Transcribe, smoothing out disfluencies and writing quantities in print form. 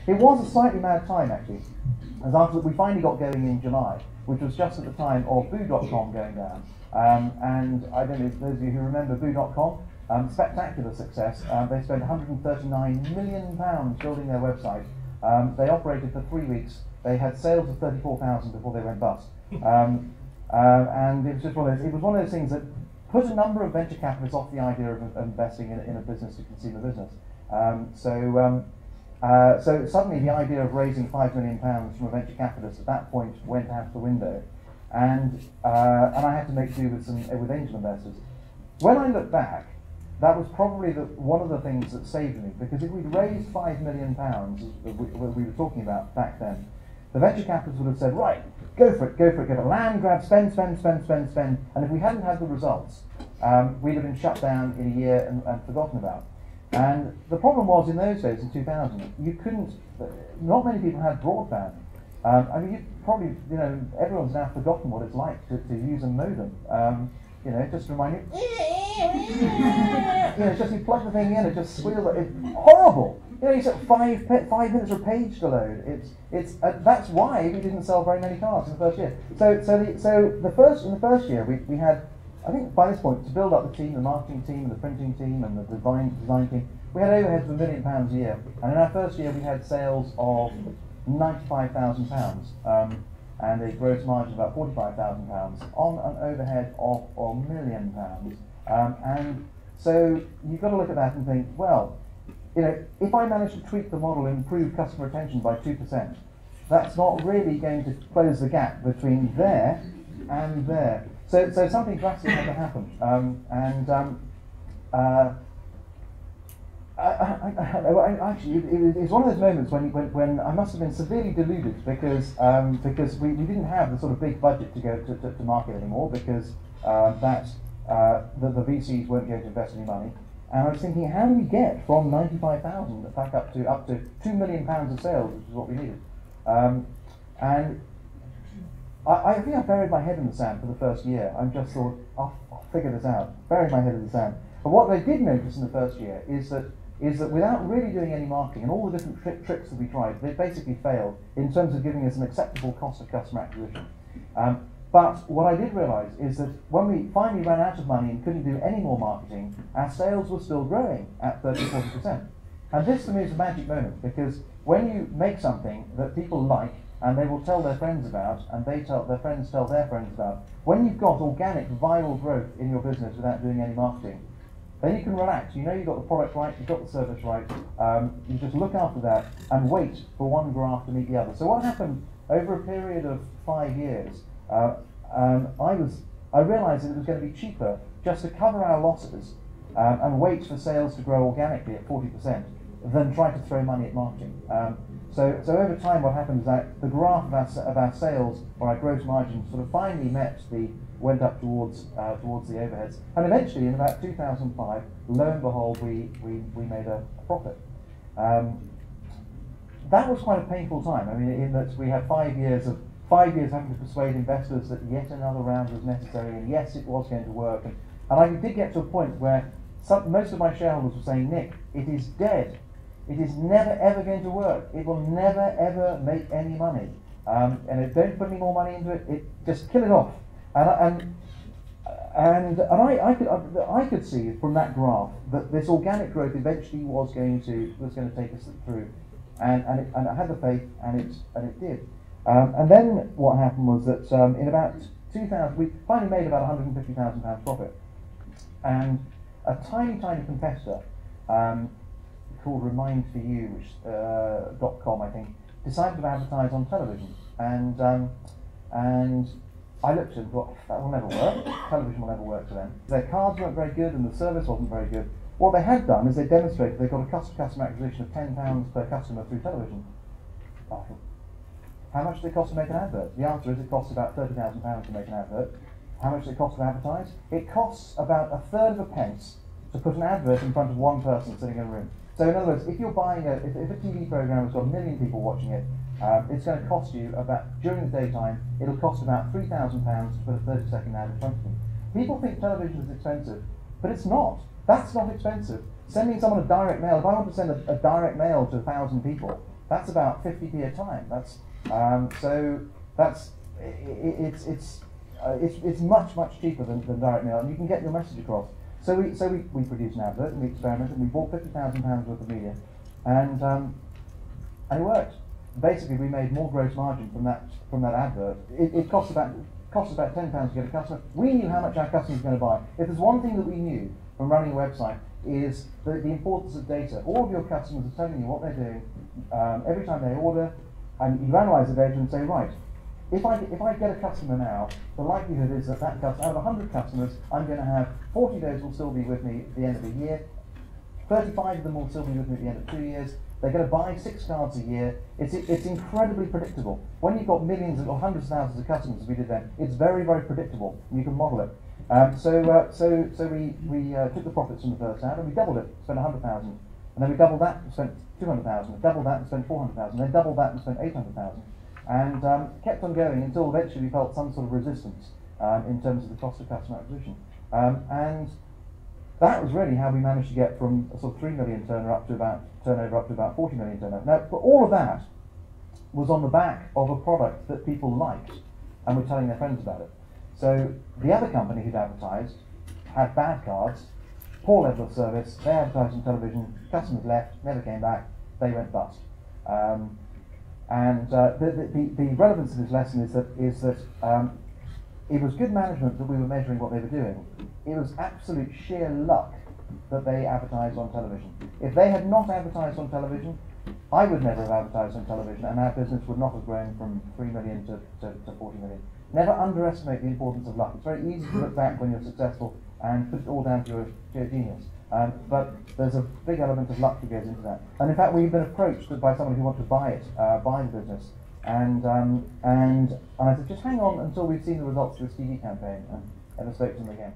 It was a slightly mad time, actually, as after we finally got going in July, which was just at the time of Boo.com going down. And I don't know if those of you who remember Boo.com, spectacular success. They spent £139 million building their website. They operated for 3 weeks. They had sales of 34,000 before they went bust. And it was just it was one of those things that put a number of venture capitalists off the idea of investing in a business-to-consumer business. So suddenly the idea of raising £5 million from a venture capitalist at that point went out the window, and I had to make do with angel investors. When I look back, that was probably one of the things that saved me, because if we'd raised £5 million, as we were talking about back then, the venture capitalists would have said, right, go for it, land grab, spend, and if we hadn't had the results, we'd have been shut down in a year and forgotten about. And the problem was, in those days, in 2000, you couldn't, not many people had broadband. I mean, you probably, everyone's now forgotten what it's like to use a modem. Just to remind you, just you plug the thing in, it just squeals. It's horrible. You said 5 minutes for a page to load. That's why we didn't sell very many cars in the first year. So in the first year we had, I think by this point, to build up the team, the marketing team, and the printing team, and the design team, we had overheads of £1 million a year. And in our first year, we had sales of £95,000 and a gross margin of about £45,000 on an overhead of £1 million. And so you've got to look at that and think, well, if I manage to tweak the model and improve customer retention by 2%, that's not really going to close the gap between there and there. So something drastic had to happen, actually, it was one of those moments when I must have been severely deluded, because we didn't have the sort of big budget to go to market anymore, because the VCs weren't going to invest any money, and I was thinking, how do we get from 95,000 back up to £2 million of sales, which is what we needed, and I think I buried my head in the sand for the first year. I just thought, I'll figure this out. Buried my head in the sand. But what I did notice in the first year is that without really doing any marketing, and all the different tricks that we tried, they basically failed in terms of giving us an acceptable cost of customer acquisition. But what I did realise is that when we finally ran out of money and couldn't do any more marketing, our sales were still growing at 30-40%. And this to me is a magic moment, because when you make something that people like, and they will tell their friends about, and their friends tell their friends about, when you've got organic, viral growth in your business without doing any marketing, then you can relax. You've got the product right, you've got the service right, you just look after that and wait for one graph to meet the other. So what happened over a period of 5 years, I realised that it was going to be cheaper just to cover our losses and wait for sales to grow organically at 40% than try to throw money at marketing. So over time, what happened is that the graph of our sales, or our gross margin, sort of finally went up towards the overheads, and eventually in about 2005, lo and behold, we made a profit. That was quite a painful time. I mean, in that we had 5 years having to persuade investors that yet another round was necessary, and yes, it was going to work. And I did get to a point where most of my shareholders were saying, Nick, it is dead. It is never ever going to work. It will never ever make any money. And don't put any more money into it. Just kill it off. And I could see from that graph that this organic growth eventually was going to take us through. And I had the faith, and it did. And then what happened was that in about 2000, we finally made about £150,000 profit, and a tiny competitor called RemindForYou, which .com, I think, decided to advertise on television, and I looked and thought, that will never work. Television will never work for them. Their cards weren't very good, and the service wasn't very good. What they had done is they demonstrated they got a customer acquisition of £10 per customer through television. How much does it cost to make an advert? The answer is it costs about £30,000 to make an advert. How much does it cost to advertise? It costs about a third of a pence to put an advert in front of one person sitting in a room. So in other words, if you're buying if a TV program has got 1 million people watching it, it's going to cost you about, during the daytime, it'll cost about £3,000 to put a 30-second ad in front of them. People think television is expensive, but it's not. That's not expensive. Sending someone a direct mail, if I want to send a direct mail to 1,000 people, that's about 50p a time. That's so that's it's much cheaper than direct mail, and you can get your message across. So we produced an advert, and we experimented, and we bought £50,000 worth of media, and it worked. Basically, we made more gross margin from that advert. It cost about £10 to get a customer. We knew how much our customers were going to buy. If there's one thing that we knew from running a website, is the importance of data. All of your customers are telling you what they're doing every time they order, and you analyse the data and say, right, if I get a customer now, the likelihood is that customer, out of 100 customers, I'm going to have 40 of those will still be with me at the end of the year, 35 of them will still be with me at the end of 2 years. They're going to buy 6 cards a year. It's incredibly predictable. When you've got millions or hundreds of thousands of customers, as we did then, it's very predictable. You can model it. So we took the profits from the first ad and we doubled it, spent 100,000, and then we doubled that and spent 200,000, doubled that and spent 400,000, then doubled that and spent 800,000, and kept on going until eventually we felt some sort of resistance in terms of the cost of customer acquisition, and that was really how we managed to get from a sort of 3 million turnover up to about 40 million turnover. Now, but all of that was on the back of a product that people liked and were telling their friends about it. So the other company who'd advertised had bad cards, poor level of service, they advertised on television, customers left, never came back, they went bust. The relevance of this lesson is that it was good management that we were measuring what they were doing. It was absolute sheer luck that they advertised on television. If they had not advertised on television, I would never have advertised on television, and our business would not have grown from 3 million to 40 million. Never underestimate the importance of luck. It's very easy to look back when you're successful and put it all down to your genius. But there's a big element of luck that goes into that. And in fact, we've been approached by someone who wanted to buy the business. And I said, just hang on until we've seen the results of this TV campaign, and never spoke to them again.